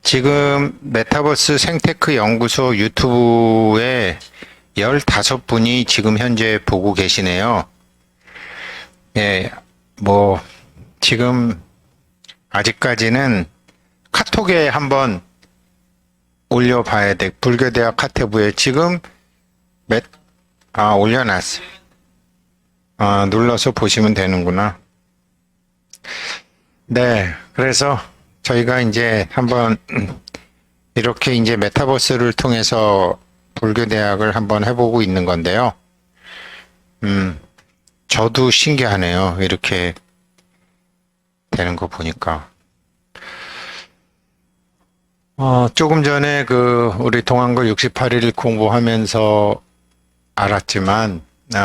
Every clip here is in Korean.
지금 메타버스 생테크 연구소 유튜브에 15분이 지금 현재 보고 계시네요. 예, 뭐, 지금 아직까지는 카톡에 한번 올려봐야 돼. 불교대학 카테부에 지금 올려놨어. 눌러서 보시면 되는구나. 네, 그래서 저희가 이제 한번 이렇게 이제 메타버스를 통해서 불교대학을 한번 해보고 있는 건데요. 저도 신기하네요. 이렇게 되는 거 보니까. 조금 전에 우리 동안거 68일 공부하면서 알았지만,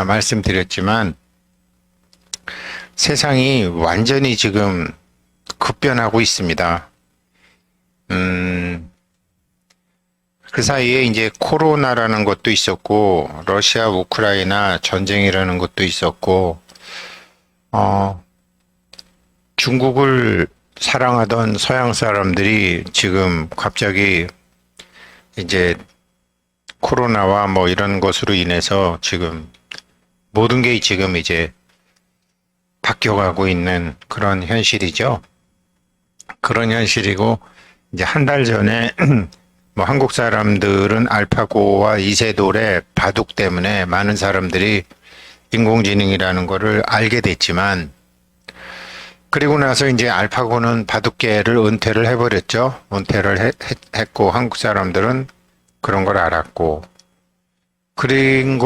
말씀드렸지만, 세상이 완전히 지금 급변하고 있습니다. 그 사이에 이제 코로나라는 것도 있었고, 러시아, 우크라이나 전쟁이라는 것도 있었고, 중국을 사랑하던 서양 사람들이 지금 갑자기 이제 코로나와 뭐 이런 것으로 인해서 지금 모든 게 지금 이제 바뀌어가고 있는 그런 현실이죠. 그런 현실이고, 이제 한 달 전에 뭐 한국 사람들은 알파고와 이세돌의 바둑 때문에 많은 사람들이 인공지능이라는 거를 알게 됐지만, 그리고 나서 이제 알파고는 바둑계를 은퇴를 해버렸죠. 은퇴를 했고, 한국 사람들은 그런 걸 알았고, 그런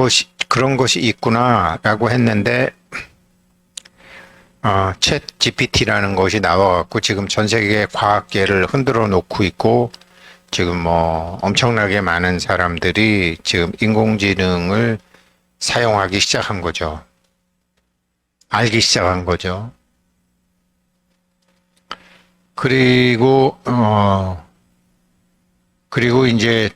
것이 있구나라고 했는데, 챗 GPT라는 것이 나와갖고 지금 전 세계 과학계를 흔들어 놓고 있고, 지금 뭐 엄청나게 많은 사람들이 지금 인공지능을 사용하기 시작한 거죠. 알기 시작한 거죠. 그리고 이제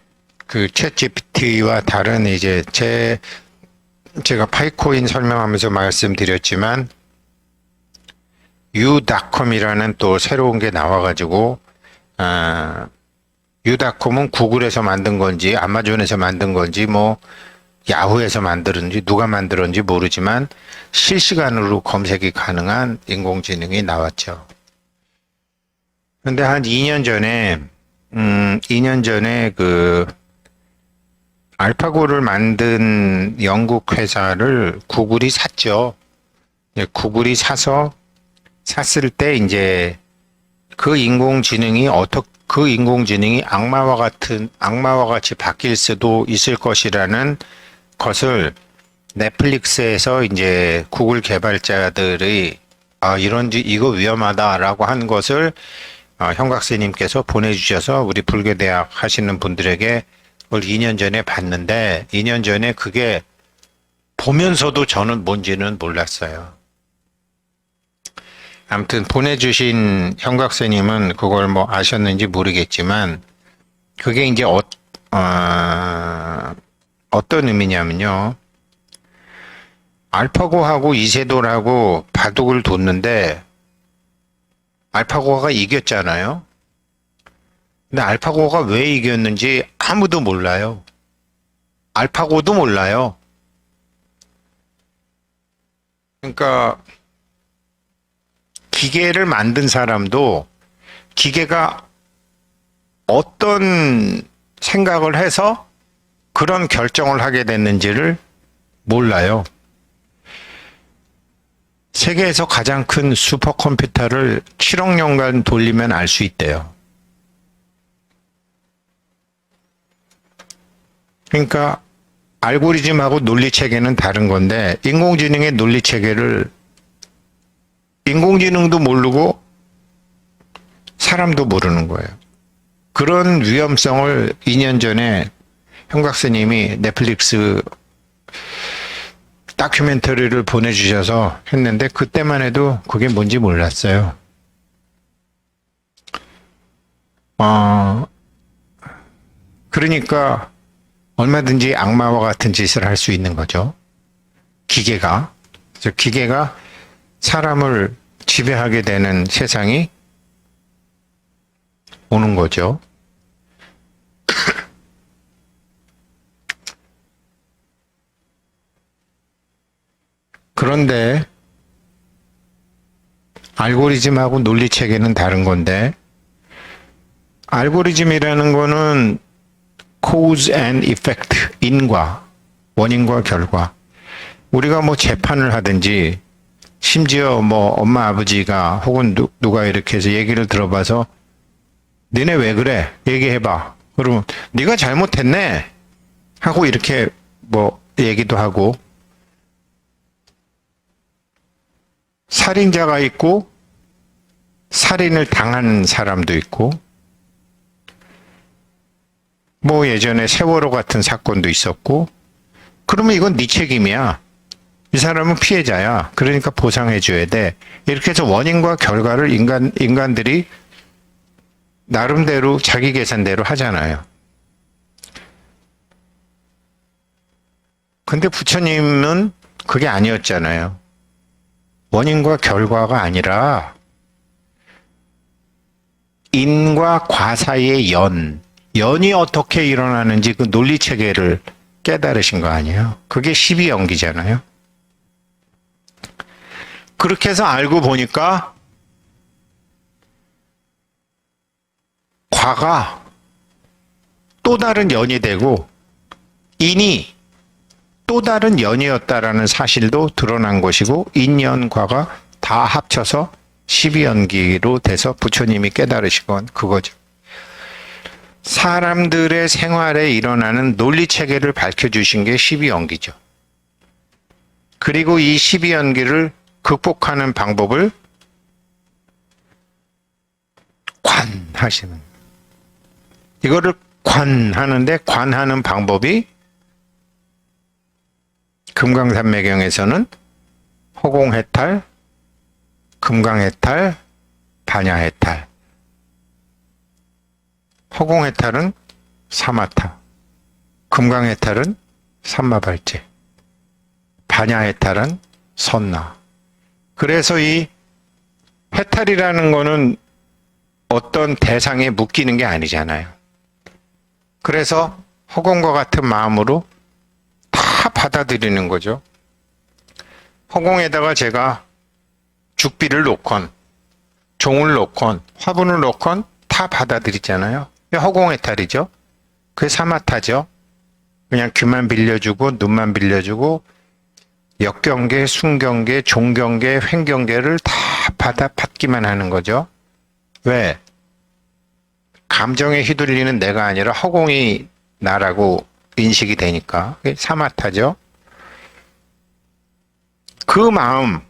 챗 GPT와 다른 이제 제가 파이코인 설명하면서 말씀드렸지만, U.com이라는 또 새로운 게 나와가지고, U.com은 구글에서 만든 건지, 아마존에서 만든 건지, 뭐, 야후에서 만들었는지, 누가 만들었는지 모르지만, 실시간으로 검색이 가능한 인공지능이 나왔죠. 근데 한 2년 전에 알파고를 만든 영국 회사를 구글이 샀죠. 구글이 샀을 때 이제 그 인공지능이 악마와 같이 바뀔 수도 있을 것이라는 것을 넷플릭스에서 이제 구글 개발자들이 이거 위험하다라고 한 것을 형각스님께서 보내주셔서 우리 불교대학 하시는 분들에게 그걸 2년 전에 봤는데, 2년 전에 그게 보면서도 저는 뭔지는 몰랐어요. 아무튼 보내주신 형각스님은 그걸 뭐 아셨는지 모르겠지만, 그게 이제 어떤 의미냐면요. 알파고하고 이세돌하고 바둑을 뒀는데 알파고가 이겼잖아요. 근데 알파고가 왜 이겼는지 아무도 몰라요. 알파고도 몰라요. 그러니까 기계를 만든 사람도 기계가 어떤 생각을 해서 그런 결정을 하게 됐는지를 몰라요. 세계에서 가장 큰 슈퍼컴퓨터를 7억 년간 돌리면 알 수 있대요. 그러니까 알고리즘하고 논리체계는 다른 건데, 인공지능의 논리체계를 인공지능도 모르고 사람도 모르는 거예요. 그런 위험성을 2년 전에 형각스님이 넷플릭스 다큐멘터리를 보내주셔서 했는데, 그때만 해도 그게 뭔지 몰랐어요. 그러니까 얼마든지 악마와 같은 짓을 할 수 있는 거죠. 기계가 사람을 지배하게 되는 세상이 오는 거죠. 그런데 알고리즘하고 논리체계는 다른 건데, 알고리즘이라는 거는 cause and effect, 인과, 원인과 결과. 우리가 뭐 재판을 하든지, 심지어 뭐 엄마 아버지가 혹은 누가 이렇게 해서 얘기를 들어봐서 너네 왜 그래? 얘기해봐. 그러면 네가 잘못했네 하고 이렇게 뭐 얘기도 하고, 살인자가 있고 살인을 당한 사람도 있고, 뭐 예전에 세월호 같은 사건도 있었고, 그러면 이건 네 책임이야. 이 사람은 피해자야. 그러니까 보상해줘야 돼. 이렇게 해서 원인과 결과를 인간들이 나름대로 자기 계산대로 하잖아요. 근데 부처님은 그게 아니었잖아요. 원인과 결과가 아니라 인과 과 사이의 연이 어떻게 일어나는지 그 논리체계를 깨달으신 거 아니에요? 그게 12연기잖아요. 그렇게 해서 알고 보니까 과가 또 다른 연이 되고 인이 또 다른 연이었다라는 사실도 드러난 것이고, 인연과가 다 합쳐서 12연기로 돼서 부처님이 깨달으신 건 그거죠. 사람들의 생활에 일어나는 논리체계를 밝혀주신 게 12연기죠. 그리고 이 12연기를 극복하는 방법을 관하시는, 이거를 관하는데, 관하는 방법이 금강산매경에서는 허공해탈, 금강해탈, 반야해탈. 허공해탈은 사마타, 금강해탈은 삼마발제, 반야해탈은 선나. 그래서 이 해탈이라는 거는 어떤 대상에 묶이는 게 아니잖아요. 그래서 허공과 같은 마음으로 다 받아들이는 거죠. 허공에다가 제가 죽비를 놓건, 종을 놓건, 화분을 놓건 다 받아들이잖아요. 허공해탈이죠. 그게 사마타죠. 그냥 귀만 빌려주고 눈만 빌려주고 역경계, 순경계, 종경계, 횡경계를 다 받기만 하는 거죠. 왜? 감정에 휘둘리는 내가 아니라 허공이 나라고 인식이 되니까. 그게 사마타죠. 그 마음,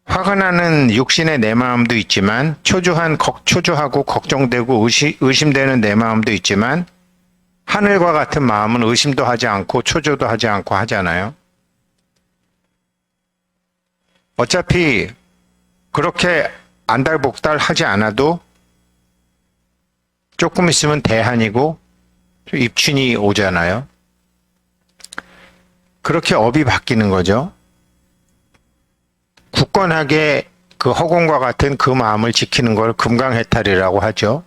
화가 나는 육신의 내 마음도 있지만, 초조하고 걱정되고 의심되는 내 마음도 있지만, 하늘과 같은 마음은 의심도 하지 않고 초조도 하지 않고 하잖아요. 어차피 그렇게 안달복달 하지 않아도 조금 있으면 대한이고 입춘이 오잖아요. 그렇게 업이 바뀌는 거죠. 굳건하게 그 허공과 같은 그 마음을 지키는 걸 금강해탈이라고 하죠.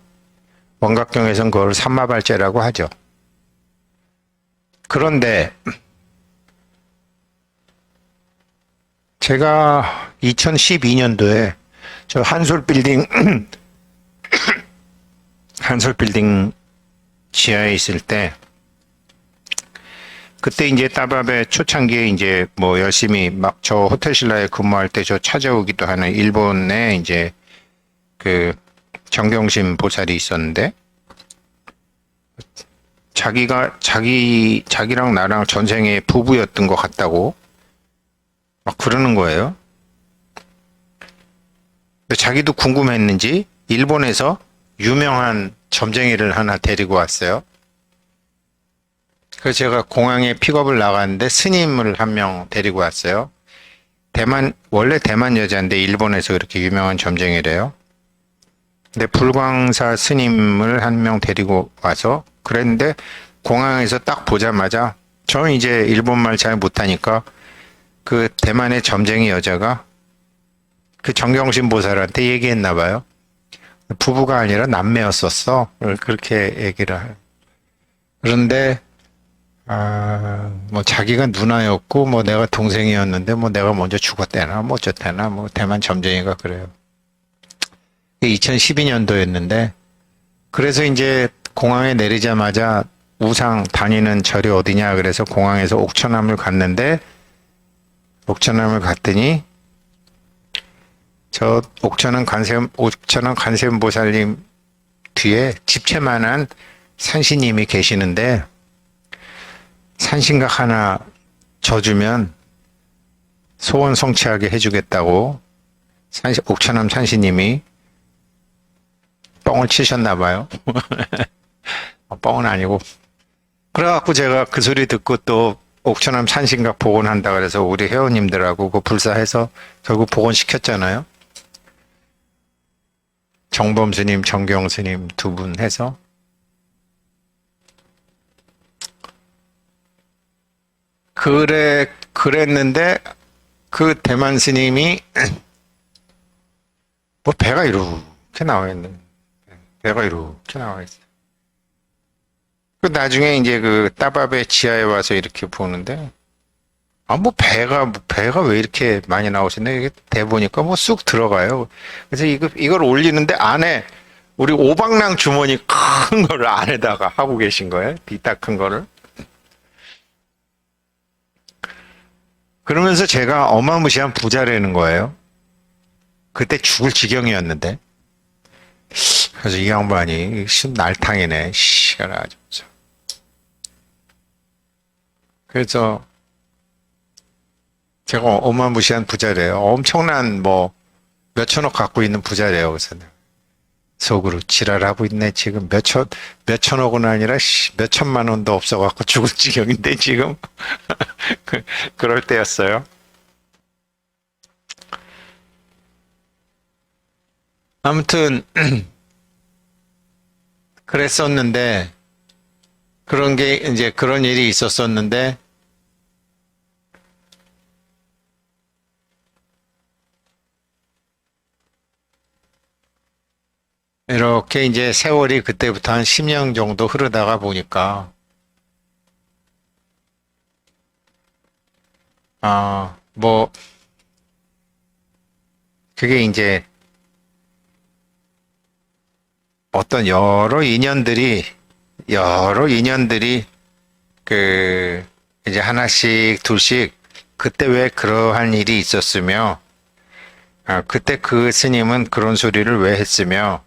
원각경에서는 그걸 삼마발제라고 하죠. 그런데 제가 2012년도에 저 한솔빌딩 지하에 있을 때, 그때 이제 따바베 초창기에 이제 뭐 열심히 막 저 호텔신라에 근무할 때 저 찾아오기도 하는 일본에 이제 그 정경심 보살이 있었는데, 자기랑 나랑 전생에 부부였던 것 같다고 막 그러는 거예요. 자기도 궁금했는지 일본에서 유명한 점쟁이를 하나 데리고 왔어요. 그래서 제가 공항에 픽업을 나갔는데 스님을 한 명 데리고 왔어요. 원래 대만 여자인데 일본에서 그렇게 유명한 점쟁이래요. 근데 불광사 스님을 한 명 데리고 와서 그랬는데, 공항에서 딱 보자마자, 저는 이제 일본말 잘 못하니까 그 대만의 점쟁이 여자가 그 정경심 보살한테 얘기했나 봐요. 부부가 아니라 남매였었어. 그렇게 얘기를 해요. 그런데 뭐 자기가 누나였고 뭐 내가 동생이었는데 뭐 내가 먼저 죽었대나 뭐 어쨌대나 뭐 대만 점쟁이가 그래요. 2012년도였는데 그래서 이제 공항에 내리자마자 우상 다니는 절이 어디냐 그래서 공항에서 옥천암을 갔는데 옥천암을 갔더니 저 옥천암 관세음보살님 뒤에 집채만한 산신님이 계시는데 산신각 하나 져주면 소원 성취하게 해주겠다고 옥천암 산신님이 뻥을 치셨나 봐요. 뻥은 아니고. 그래갖고 제가 그 소리 듣고 또 옥천암 산신각 복원한다 그래서 우리 회원님들하고 그 불사해서 결국 복원시켰잖아요. 정범 스님, 정경 스님 두 분 해서. 그랬는데 그 대만 스님이 뭐 배가 이렇게 나와 있네. 배가 이렇게 나와 있어. 그 나중에 이제 그 따바베 지하에 와서 이렇게 보는데 뭐 배가 왜 이렇게 많이 나오시네. 이게 대보니까 뭐 쑥 들어가요. 그래서 이걸 올리는데 안에 우리 오방랑 주머니 큰 거를 안에다가 하고 계신 거예요. 비딱 큰 거를. 그러면서 제가 어마무시한 부자라는 거예요. 그때 죽을 지경이었는데. 그래서 이 양반이 날탕이네. 시간 아주. 그래서 제가 어마무시한 부자래요. 엄청난 뭐 몇천억 갖고 있는 부자래요. 그래서 속으로 지랄하고 있네. 지금 몇천억은 아니라 몇천만 원도 없어갖고 죽을 지경인데 지금 그럴 때였어요. 아무튼 그랬었는데 그런 게 이제 그런 일이 있었었는데 이렇게 이제 세월이 그때부터 한 10년 정도 흐르다가 보니까 뭐 그게 이제 어떤 여러 인연들이 그 이제 하나씩 둘씩 그때 왜 그러한 일이 있었으며 그때 그 스님은 그런 소리를 왜 했으며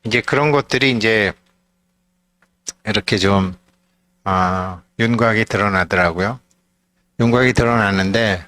이제 그런 것들이 이제 이렇게 좀 윤곽이 드러나더라고요. 윤곽이 드러나는데